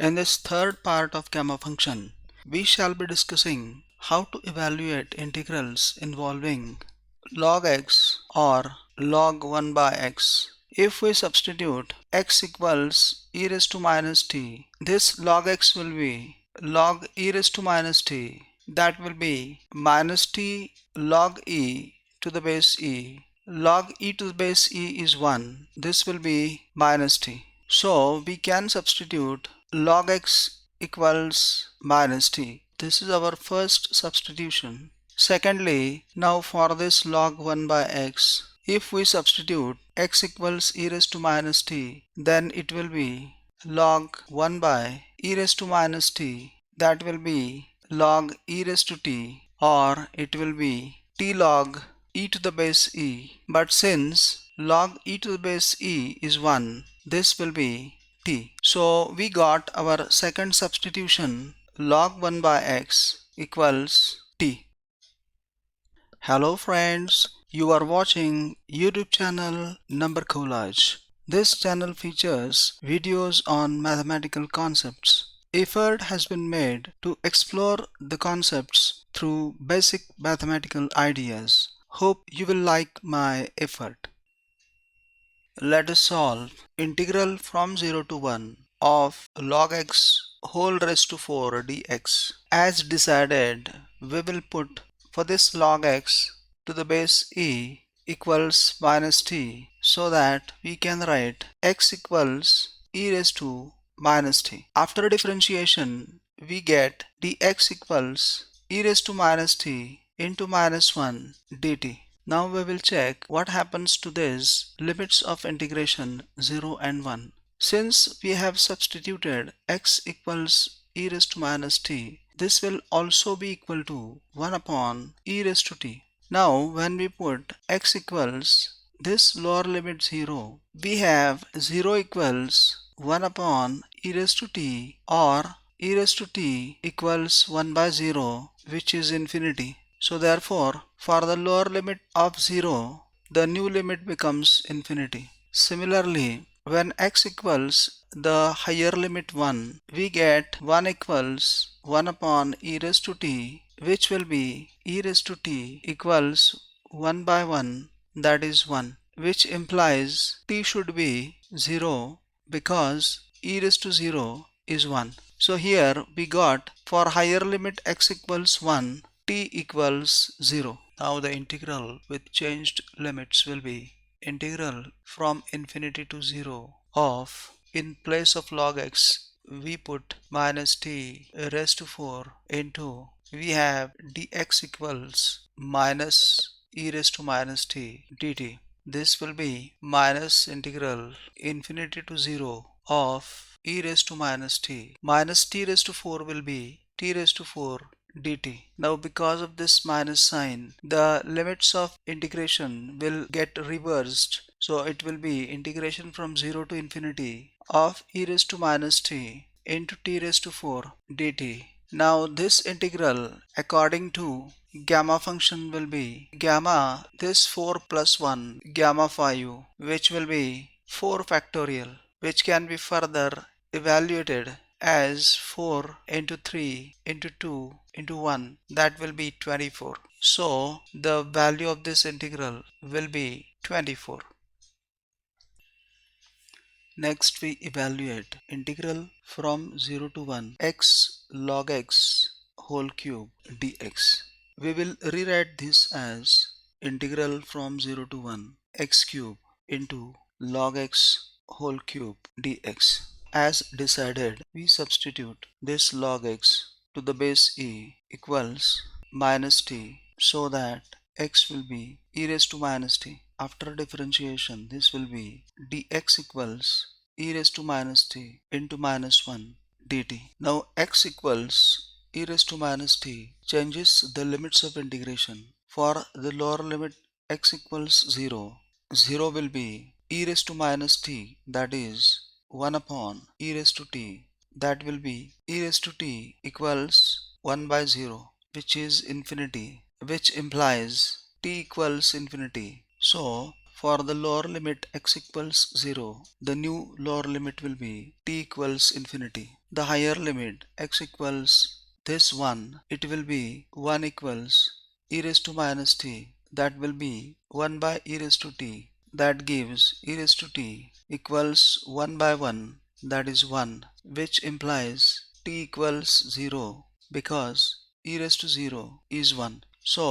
In this third part of gamma function, we shall be discussing how to evaluate integrals involving log x or log 1 by x. If we substitute x equals e raised to minus t, this log x will be log e raised to minus t. That will be minus t log e to the base e. Log e to the base e is 1. This will be minus t. So we can substitute log x equals minus t. This is our first substitution. Secondly, now for this log 1 by x, if we substitute x equals e raised to minus t, then it will be log 1 by e raised to minus t. That will be log e raised to t, or it will be t log e to the base e. But since log e to the base e is 1, this will be t. So we got our second substitution, log 1 by x equals t. Hello friends, you are watching YouTube channel Number Collage. This channel features videos on mathematical concepts. Effort has been made to explore the concepts through basic mathematical ideas. Hope you will like my effort. Let us solve integral from 0 to 1 of log x whole raised to 4 dx. As decided, we will put for this log x to the base e equals minus t, so that we can write x equals e raised to minus t. After differentiation, we get dx equals e raised to minus t into minus 1 dt. Now we will check what happens to these limits of integration 0 and 1. Since we have substituted x equals e raised to minus t, this will also be equal to 1 upon e raised to t. Now when we put x equals this lower limit 0, we have 0 equals 1 upon e raised to t, or e raised to t equals 1 by 0, which is infinity. So therefore, for the lower limit of 0, the new limit becomes infinity. Similarly, when x equals the higher limit 1, we get 1 equals 1 upon e raised to t, which will be e raised to t equals 1 by 1, that is 1, which implies t should be 0 because e raised to 0 is 1. So here we got for higher limit x equals 1, t equals 0. Now the integral with changed limits will be integral from infinity to 0 of, in place of log x, we put minus t raised to 4 into, we have dx equals minus e raised to minus t dt. This will be minus integral infinity to 0 of e raised to minus t. Minus t raised to 4 will be t raised to 4 dt. Now because of this minus sign, the limits of integration will get reversed. So it will be integration from 0 to infinity of e raised to minus t into t raised to 4 dt. Now this integral according to gamma function will be gamma this 4 plus 1 gamma 5, which will be 4 factorial, which can be further evaluated as 4 into 3 into 2 into 1, that will be 24. So the value of this integral will be 24. Next we evaluate integral from 0 to 1 x log x whole cube dx. We will rewrite this as integral from 0 to 1 x cube into log x whole cube dx. As decided, we substitute this log x to the base e equals minus t, so that x will be e raised to minus t. After differentiation, this will be dx equals e raised to minus t into minus 1 dt. Now x equals e raised to minus t changes the limits of integration. For the lower limit x equals 0, 0 will be e raised to minus t, that is 1 upon e raised to t, that will be e raised to t equals 1 by 0, which is infinity, which implies t equals infinity. So for the lower limit x equals 0, the new lower limit will be t equals infinity. The higher limit x equals this 1, it will be 1 equals e raised to minus t. That will be 1 by e raised to t. That gives e raised to t equals 1 by 1, that is 1, which implies t equals 0 because e raised to 0 is 1. So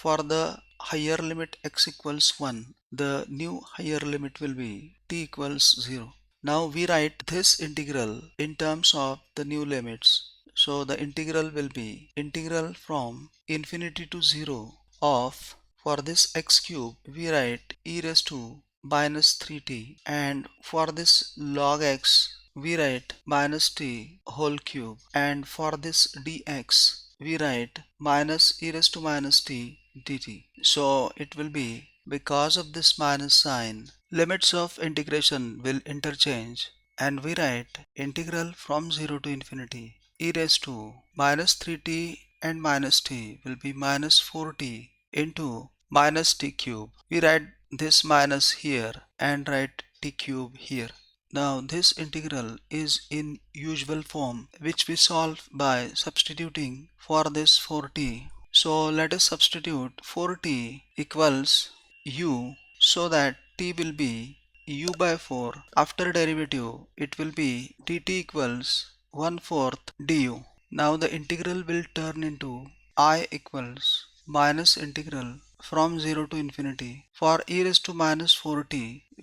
for the higher limit x equals 1, the new higher limit will be t equals 0. Now we write this integral in terms of the new limits. So the integral will be integral from infinity to 0 of, for this x cube we write e raised to minus 3t, and for this log x we write minus t whole cube, and for this dx we write minus e raised to minus t dt. So it will be, because of this minus sign, limits of integration will interchange, and we write integral from 0 to infinity e raised to minus 3t and minus t will be minus 4t into minus t cube. We write this minus here and write t cube here. Now this integral is in usual form, which we solve by substituting for this 4t. So let us substitute 4t equals u, so that t will be u by 4. After derivative it will be dt equals 1/4 du. Now the integral will turn into I equals minus integral from 0 to infinity. For e raised to minus 4t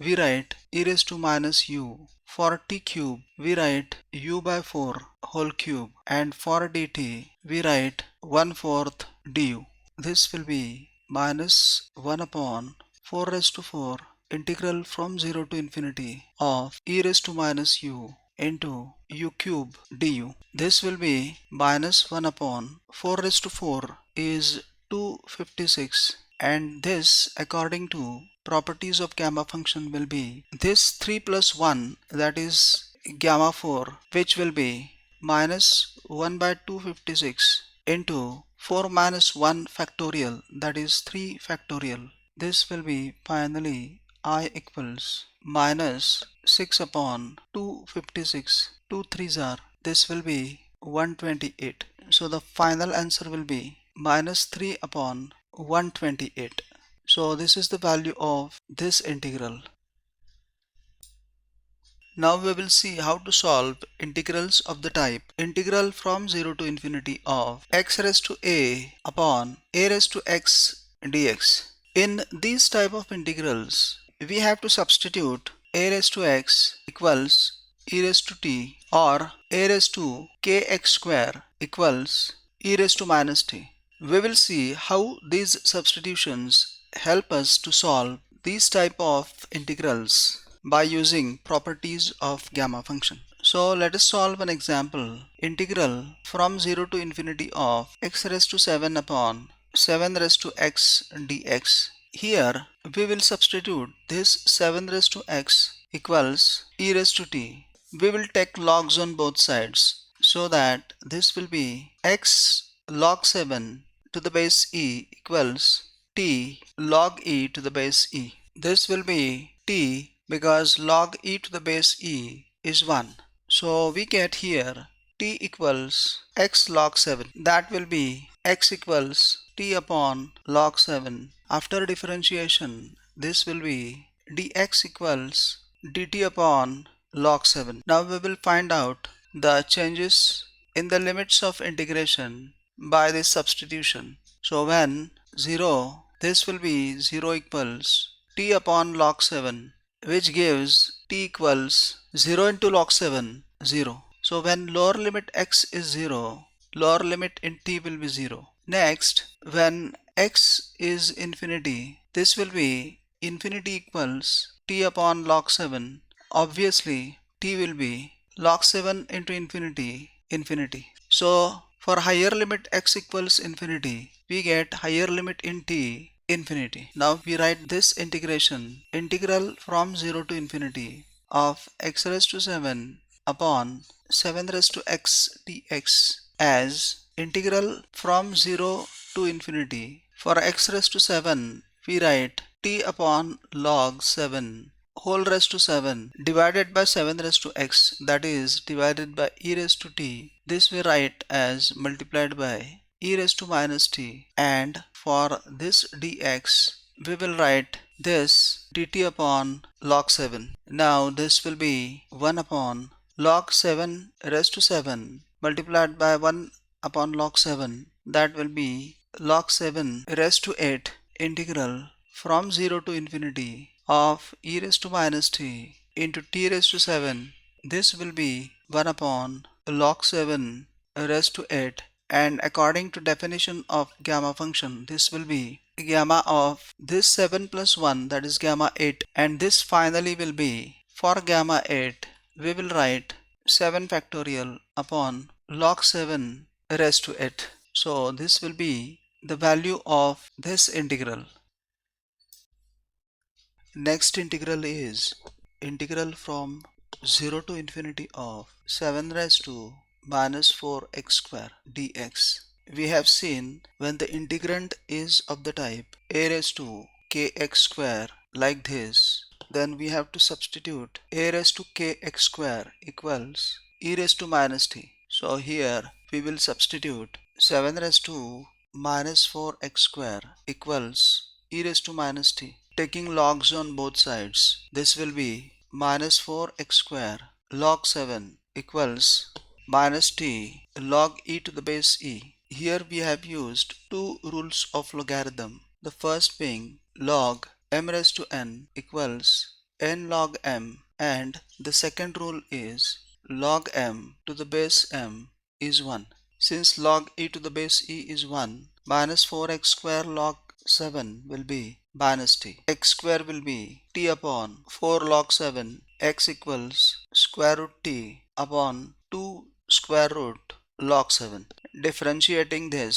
we write e raised to minus u. For t cube we write u by 4 whole cube, and for dt we write 1/4 du. This will be minus 1 upon 4 raised to 4 integral from 0 to infinity of e raised to minus u into u cube du. This will be minus 1 upon 4 raised to 4 is 256, and this, according to properties of gamma function, will be this 3 plus 1, that is gamma 4, which will be minus 1 by 256 into 4 minus 1 factorial, that is 3 factorial. This will be finally I equals minus 6 upon 256. 2 3s are, this will be 128. So the final answer will be minus 3 upon 128. So this is the value of this integral. Now we will see how to solve integrals of the type integral from 0 to infinity of x raised to a upon a raised to x dx. In these type of integrals, we have to substitute a raised to x equals e raised to t, or a raised to kx square equals e raised to minus t. We will see how these substitutions help us to solve these type of integrals by using properties of gamma function. So let us solve an example. Integral from 0 to infinity of x raised to 7 upon 7 raised to x dx. Here we will substitute this 7 raised to x equals e raised to t. We will take logs on both sides, so that this will be x log 7 to the base e equals t log e to the base e. This will be t because log e to the base e is 1. So we get here t equals x log 7. That will be x equals t upon log 7. After differentiation, this will be dx equals dt upon log 7. Now we will find out the changes in the limits of integration by this substitution. So when 0, this will be 0 equals t upon log 7, which gives t equals 0 into log 7, 0. So when lower limit x is 0, lower limit in t will be 0. Next, when x is infinity, this will be infinity equals t upon log 7. Obviously t will be log 7 into infinity, infinity. So for higher limit x equals infinity, we get higher limit in t, infinity. Now we write this integration, integral from 0 to infinity of x raised to 7 upon 7 raised to x dx, as integral from 0 to infinity. For x raised to 7 we write t t upon log 7 whole raised to 7 divided by 7 raised to x, that is divided by e raised to t. This we write as multiplied by e raised to minus t, and for this dx we will write this dt upon log 7. Now this will be 1 upon log 7 raised to 7 multiplied by 1 upon log 7, that will be log 7 raised to 8 integral from 0 to infinity of e raised to minus t into t raised to 7. This will be 1 upon log 7 raised to 8, and according to definition of gamma function, this will be gamma of this 7 plus 1, that is gamma 8, and this finally will be, for gamma 8 we will write 7 factorial upon log 7 raised to 8. So this will be the value of this integral. Next integral is integral from 0 to infinity of 7 raised to minus 4x square dx. We have seen when the integrand is of the type a raised to kx square like this, then we have to substitute a raised to kx square equals e raised to minus t. So here we will substitute 7 raised to minus 4x square equals e raised to minus t. Taking logs on both sides, this will be minus 4x square log 7 equals minus t log e to the base e. Here we have used two rules of logarithm. The first being log m raised to n equals n log m, and the second rule is log m to the base m is 1. Since log e to the base e is 1, minus 4x square log 7 will be minus t. X square will be t upon 4 log 7. X equals square root t upon 2 square root log 7. Differentiating this,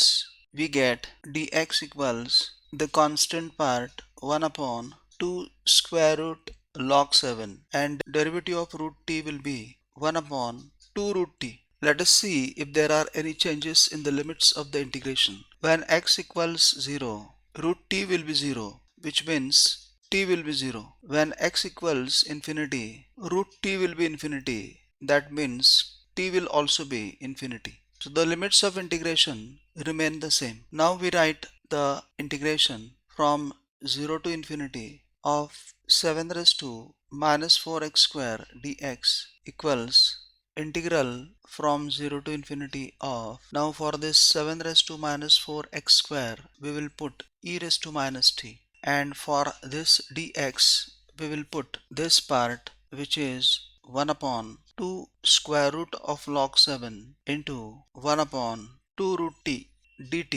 we get dx equals the constant part 1 upon 2 square root log 7, and derivative of root t will be 1 upon 2 root t. Let us see if there are any changes in the limits of the integration. When x equals 0, root t will be 0, which means t will be 0. When x equals infinity, root t will be infinity, that means t will also be infinity. So the limits of integration remain the same. Now we write the integration from 0 to infinity of 7 raised to minus 4x square dx equals integral from 0 to infinity of, now for this 7 raised to minus 4x square we will put e raised to minus t, and for this dx we will put this part, which is 1 upon 2 square root of log 7 into 1 upon 2 root t dt,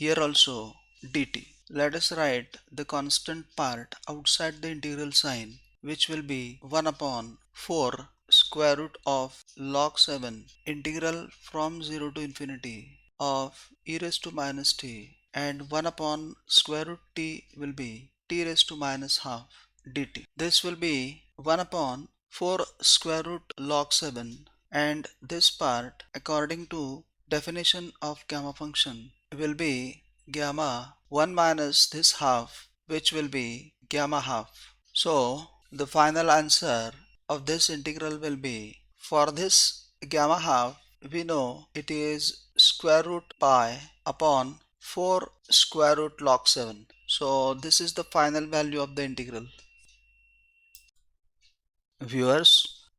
here also dt. Let us write the constant part outside the integral sign, which will be 1 upon 4 square root of log 7 integral from 0 to infinity of e raised to minus t, and 1 upon square root t will be t raised to minus half dt. This will be 1 upon 4 square root log 7, and this part according to definition of gamma function will be gamma 1 minus this half, which will be gamma half. So the final answer of this integral will be, for this gamma half we know it is square root pi upon 4 square root log 7. So this is the final value of the integral. Viewers,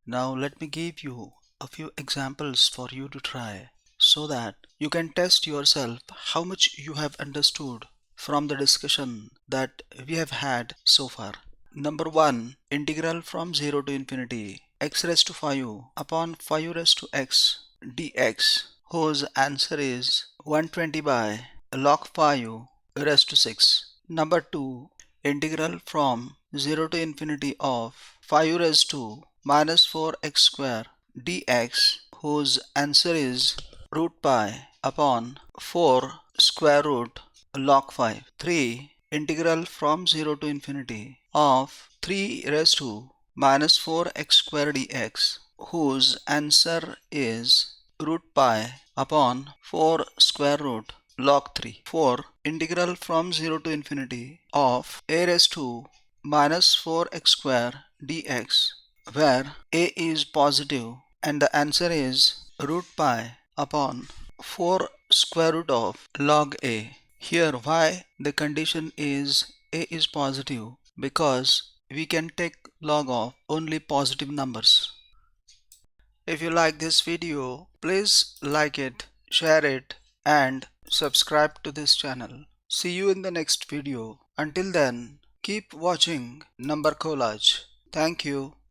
now let me give you a few examples for you to try, so that you can test yourself how much you have understood from the discussion that we have had so far. Number 1. Integral from 0 to infinity x raised to 5 upon 5 raised to x dx, whose answer is 120 by log 5 raised to 6. Number 2. Integral from 0 to infinity of 5 raised to minus 4x square dx, whose answer is root pi upon 4 square root log 5. 3. Integral from 0 to infinity of 3 raised to minus 4x square dx, whose answer is root pi upon 4 square root log 3. 4. integral from 0 to infinity of a raised to minus 4x square dx, where a is positive and the answer is root pi upon 4 square root of log a. Here why the condition is a is positive, because we can take log of only positive numbers. If you like this video, please like it, share it, and subscribe to this channel. See you in the next video. Until then, keep watching Number Collage. Thank you.